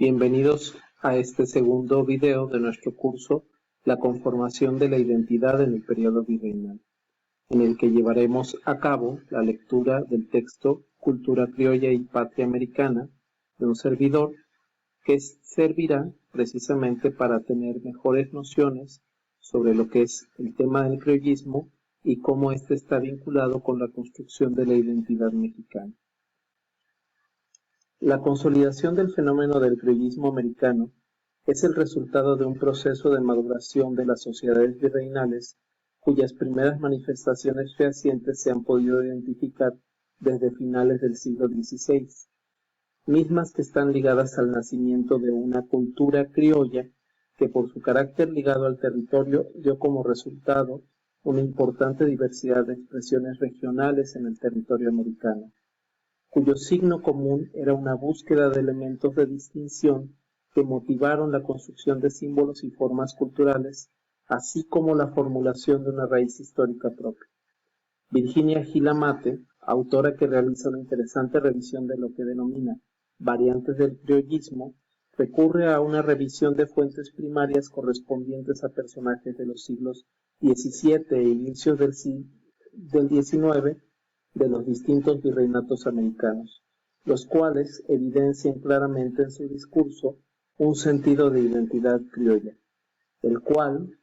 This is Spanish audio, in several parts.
Bienvenidos a este segundo video de nuestro curso La conformación de la identidad en el periodo virreinal, en el que llevaremos a cabo la lectura del texto Cultura criolla y patria americana de un servidor que servirá precisamente para tener mejores nociones sobre lo que es el tema del criollismo y cómo éste está vinculado con la construcción de la identidad mexicana. La consolidación del fenómeno del criollismo americano es el resultado de un proceso de maduración de las sociedades virreinales cuyas primeras manifestaciones fehacientes se han podido identificar desde finales del siglo XVI, mismas que están ligadas al nacimiento de una cultura criolla que por su carácter ligado al territorio dio como resultado una importante diversidad de expresiones regionales en el territorio americano, cuyo signo común era una búsqueda de elementos de distinción que motivaron la construcción de símbolos y formas culturales, así como la formulación de una raíz histórica propia. Virginia Gil Amate, autora que realiza una interesante revisión de lo que denomina variantes del criollismo, recurre a una revisión de fuentes primarias correspondientes a personajes de los siglos XVII e inicios del XIX de los distintos virreinatos americanos, los cuales evidencian claramente en su discurso un sentido de identidad criolla, el cual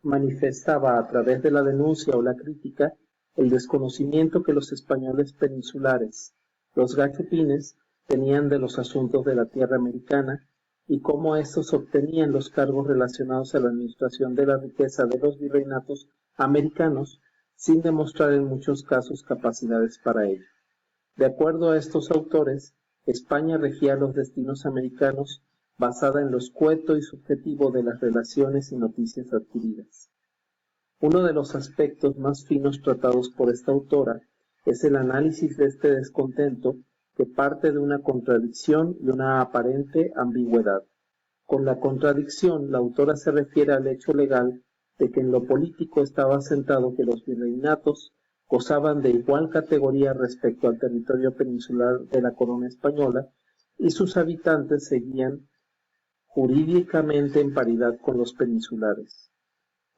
manifestaba a través de la denuncia o la crítica el desconocimiento que los españoles peninsulares, los gachupines, tenían de los asuntos de la tierra americana y cómo estos obtenían los cargos relacionados a la administración de la riqueza de los virreinatos americanos sin demostrar en muchos casos capacidades para ello. De acuerdo a estos autores, España regía los destinos americanos basada en lo escueto y subjetivo de las relaciones y noticias adquiridas. Uno de los aspectos más finos tratados por esta autora es el análisis de este descontento que parte de una contradicción y una aparente ambigüedad. Con la contradicción, la autora se refiere al hecho legal de que en lo político estaba asentado que los virreinatos gozaban de igual categoría respecto al territorio peninsular de la corona española y sus habitantes seguían jurídicamente en paridad con los peninsulares.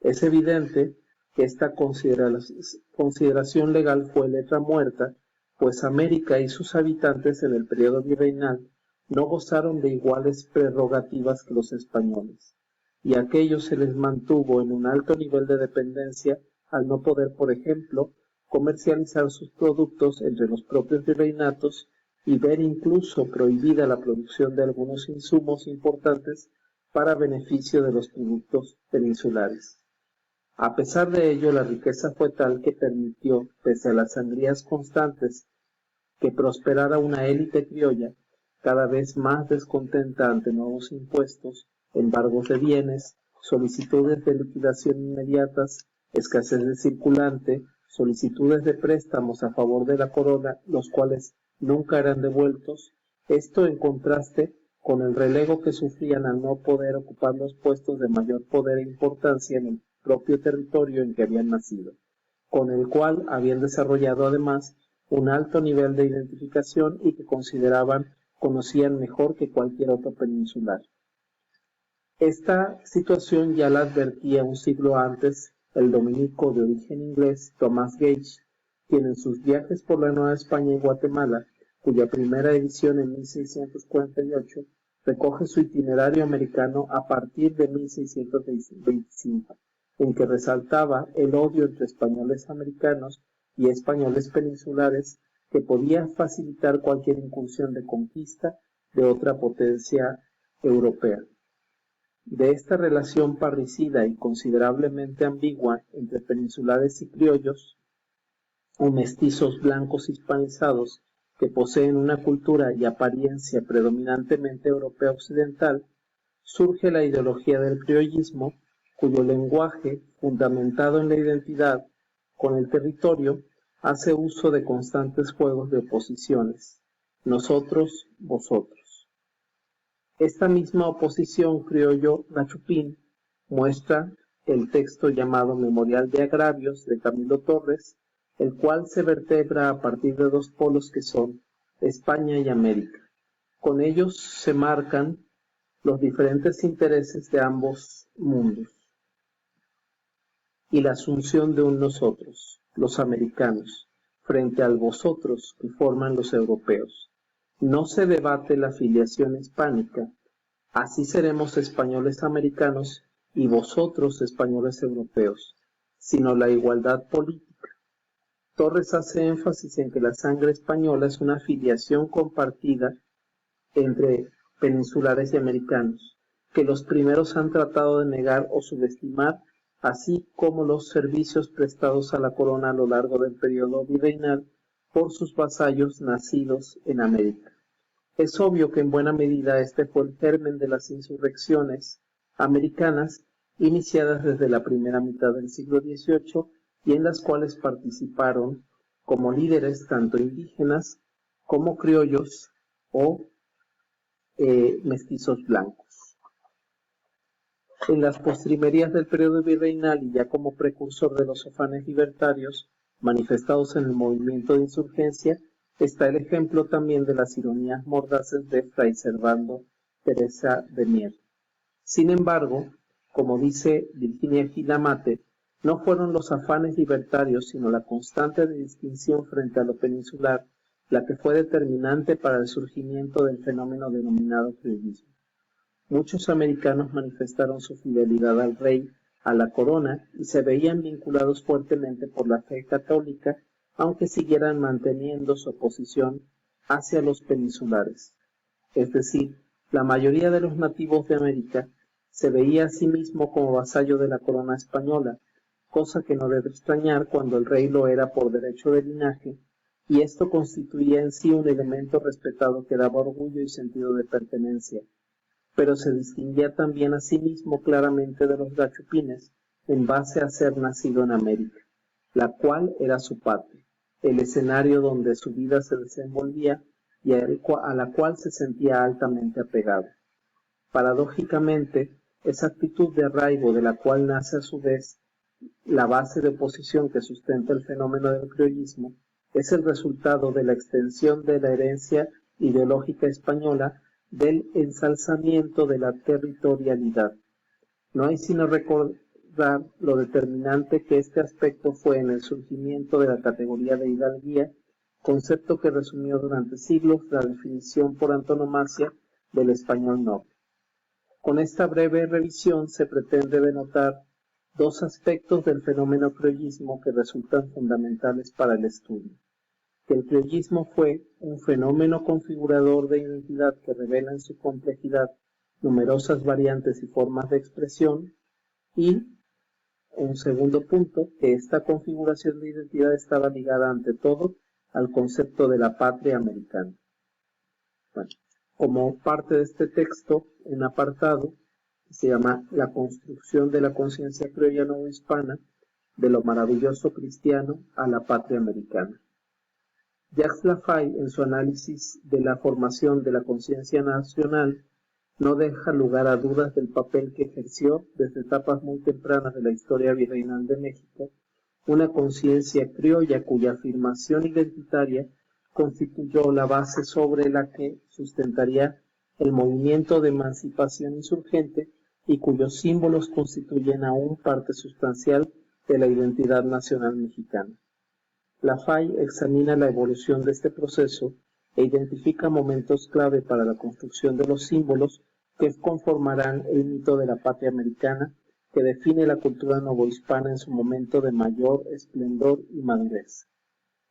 Es evidente que esta consideración legal fue letra muerta, pues América y sus habitantes en el periodo virreinal no gozaron de iguales prerrogativas que los españoles, y a aquellos se les mantuvo en un alto nivel de dependencia al no poder, por ejemplo, comercializar sus productos entre los propios virreinatos y ver incluso prohibida la producción de algunos insumos importantes para beneficio de los productos peninsulares. A pesar de ello, la riqueza fue tal que permitió, pese a las sangrías constantes, que prosperara una élite criolla, cada vez más descontenta ante nuevos impuestos, embargos de bienes, solicitudes de liquidación inmediatas, escasez de circulante, solicitudes de préstamos a favor de la corona, los cuales nunca eran devueltos, esto en contraste con el relego que sufrían al no poder ocupar los puestos de mayor poder e importancia en el propio territorio en que habían nacido, con el cual habían desarrollado además un alto nivel de identificación y que conocían mejor que cualquier otro peninsular. Esta situación ya la advertía un siglo antes el dominico de origen inglés Thomas Gage, quien en sus viajes por la Nueva España y Guatemala, cuya primera edición en 1648 recoge su itinerario americano a partir de 1625, en que resaltaba el odio entre españoles americanos y españoles peninsulares que podía facilitar cualquier incursión de conquista de otra potencia europea. De esta relación parricida y considerablemente ambigua entre peninsulares y criollos, o mestizos blancos hispanizados que poseen una cultura y apariencia predominantemente europea occidental, surge la ideología del criollismo, cuyo lenguaje, fundamentado en la identidad con el territorio, hace uso de constantes juegos de oposiciones, nosotros, vosotros. Esta misma oposición criollo-gachupín muestra el texto llamado Memorial de Agravios de Camilo Torres, el cual se vertebra a partir de dos polos que son España y América, Con ellos se marcan los diferentes intereses de ambos mundos y la asunción de un nosotros, los americanos, frente al vosotros que forman los europeos. No se debate la filiación hispánica, así seremos españoles americanos y vosotros españoles europeos, sino la igualdad política. Torres hace énfasis en que la sangre española es una filiación compartida entre peninsulares y americanos, que los primeros han tratado de negar o subestimar, así como los servicios prestados a la corona a lo largo del periodo virreinal por sus vasallos nacidos en América. Es obvio que en buena medida este fue el germen de las insurrecciones americanas iniciadas desde la primera mitad del siglo XVIII y en las cuales participaron como líderes tanto indígenas como criollos o mestizos blancos. En las postrimerías del periodo virreinal y ya como precursor de los afanes libertarios manifestados en el movimiento de insurgencia, está el ejemplo también de las ironías mordaces de Fray Servando Teresa de Mier. Sin embargo, como dice Virginia Gil Amate, no fueron los afanes libertarios, sino la constante distinción frente a lo peninsular, la que fue determinante para el surgimiento del fenómeno denominado criollismo. Muchos americanos manifestaron su fidelidad al rey, a la corona, y se veían vinculados fuertemente por la fe católica, aunque siguieran manteniendo su oposición hacia los peninsulares. Es decir, la mayoría de los nativos de América se veía a sí mismo como vasallo de la corona española, cosa que no debe extrañar cuando el rey lo era por derecho de linaje, y esto constituía en sí un elemento respetado que daba orgullo y sentido de pertenencia. Pero se distinguía también a sí mismo claramente de los gachupines en base a ser nacido en América, la cual era su patria, el escenario donde su vida se desenvolvía y a la cual se sentía altamente apegado. Paradójicamente, esa actitud de arraigo de la cual nace a su vez la base de oposición que sustenta el fenómeno del criollismo, es el resultado de la extensión de la herencia ideológica española del ensalzamiento de la territorialidad. No hay sino recordar lo determinante que este aspecto fue en el surgimiento de la categoría de hidalguía, concepto que resumió durante siglos la definición por antonomasia del español noble. Con esta breve revisión se pretende denotar dos aspectos del fenómeno criollismo que resultan fundamentales para el estudio. Que el criollismo fue un fenómeno configurador de identidad que revela en su complejidad numerosas variantes y formas de expresión, y, un segundo punto, que esta configuración de identidad estaba ligada ante todo al concepto de la patria americana. Bueno, como parte de este texto, un apartado que se llama La construcción de la conciencia criolla novohispana, de lo maravilloso cristiano a la patria americana. Jacques Laffay, en su análisis de la formación de la conciencia nacional, no deja lugar a dudas del papel que ejerció desde etapas muy tempranas de la historia virreinal de México una conciencia criolla cuya afirmación identitaria constituyó la base sobre la que sustentaría el movimiento de emancipación insurgente y cuyos símbolos constituyen aún parte sustancial de la identidad nacional mexicana. Laffay examina la evolución de este proceso e identifica momentos clave para la construcción de los símbolos que conformarán el mito de la patria americana que define la cultura novohispana en su momento de mayor esplendor y madurez.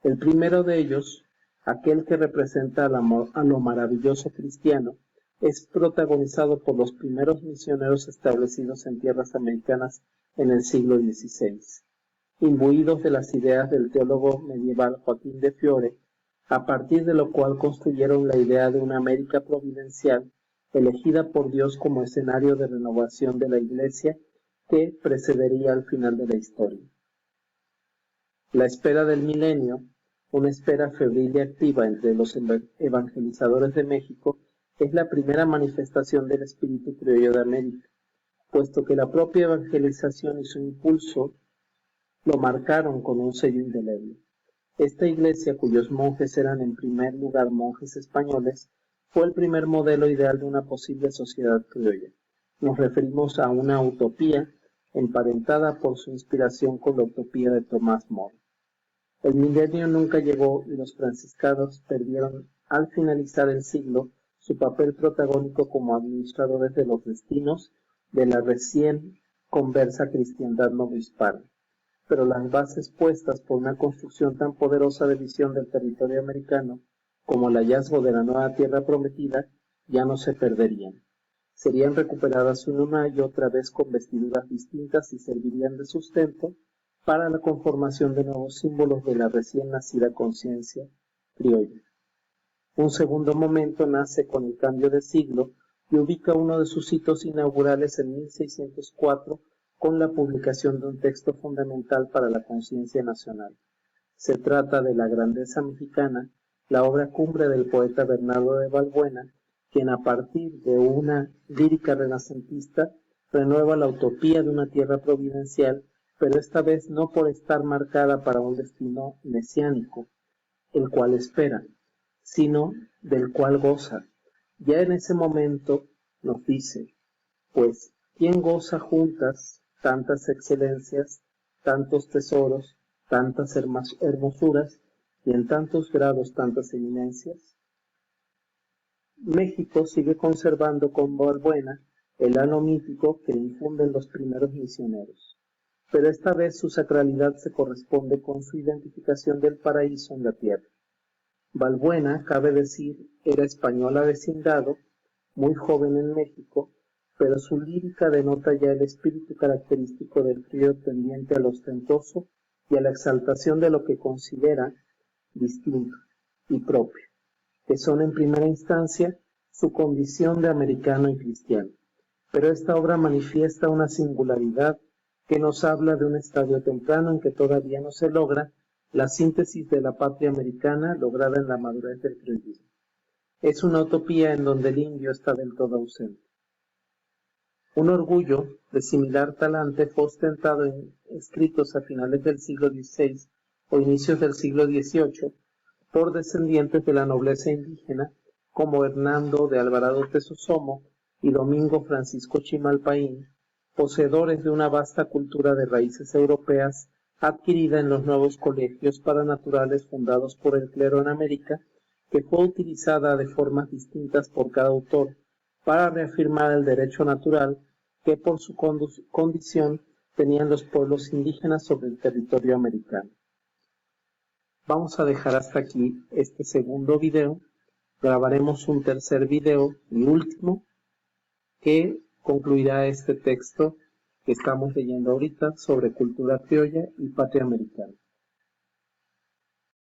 El primero de ellos, aquel que representa a lo maravilloso cristiano, es protagonizado por los primeros misioneros establecidos en tierras americanas en el siglo XVI. Imbuidos de las ideas del teólogo medieval Joaquín de Fiore, a partir de lo cual construyeron la idea de una América providencial, elegida por Dios como escenario de renovación de la Iglesia que precedería al final de la historia. La espera del milenio, una espera febril y activa entre los evangelizadores de México, es la primera manifestación del espíritu criollo de América, puesto que la propia evangelización y su impulso lo marcaron con un sello indeleble. Esta iglesia, cuyos monjes eran en primer lugar monjes españoles, fue el primer modelo ideal de una posible sociedad criolla. Nos referimos a una utopía emparentada por su inspiración con la utopía de Tomás More. El milenio nunca llegó y los franciscanos perdieron al finalizar el siglo su papel protagónico como administradores de los destinos de la recién conversa cristiandad novohispana. Pero las bases puestas por una construcción tan poderosa de visión del territorio americano como el hallazgo de la nueva tierra prometida ya no se perderían. Serían recuperadas una y otra vez con vestiduras distintas y servirían de sustento para la conformación de nuevos símbolos de la recién nacida conciencia criolla. Un segundo momento nace con el cambio de siglo y ubica uno de sus hitos inaugurales en 1604 con la publicación de un texto fundamental para la conciencia nacional. Se trata de La Grandeza Mexicana, la obra cumbre del poeta Bernardo de Balbuena, quien a partir de una lírica renacentista renueva la utopía de una tierra providencial, pero esta vez no por estar marcada para un destino mesiánico, el cual espera, sino del cual goza. Ya en ese momento nos dice, pues, ¿quién goza juntas tantas excelencias, tantos tesoros, tantas hermosuras y en tantos grados tantas eminencias? México sigue conservando con Balbuena el halo mítico que le infunden los primeros misioneros, pero esta vez su sacralidad se corresponde con su identificación del paraíso en la tierra. Balbuena, cabe decir, era español avecindado, muy joven en México, pero su lírica denota ya el espíritu característico del criollo tendiente al ostentoso y a la exaltación de lo que considera distinto y propio, que son en primera instancia su condición de americano y cristiano. Pero esta obra manifiesta una singularidad que nos habla de un estadio temprano en que todavía no se logra la síntesis de la patria americana lograda en la madurez del criollismo. Es una utopía en donde el indio está del todo ausente. Un orgullo de similar talante fue ostentado en escritos a finales del siglo XVI o inicios del siglo XVIII por descendientes de la nobleza indígena como Hernando de Alvarado Tesosomo y Domingo Francisco Chimalpaín, poseedores de una vasta cultura de raíces europeas adquirida en los nuevos colegios paranaturales fundados por el clero en América, que fue utilizada de formas distintas por cada autor para reafirmar el derecho natural que por su condición tenían los pueblos indígenas sobre el territorio americano. Vamos a dejar hasta aquí este segundo video. Grabaremos un tercer video y último que concluirá este texto que estamos leyendo ahorita sobre cultura criolla y patria americana.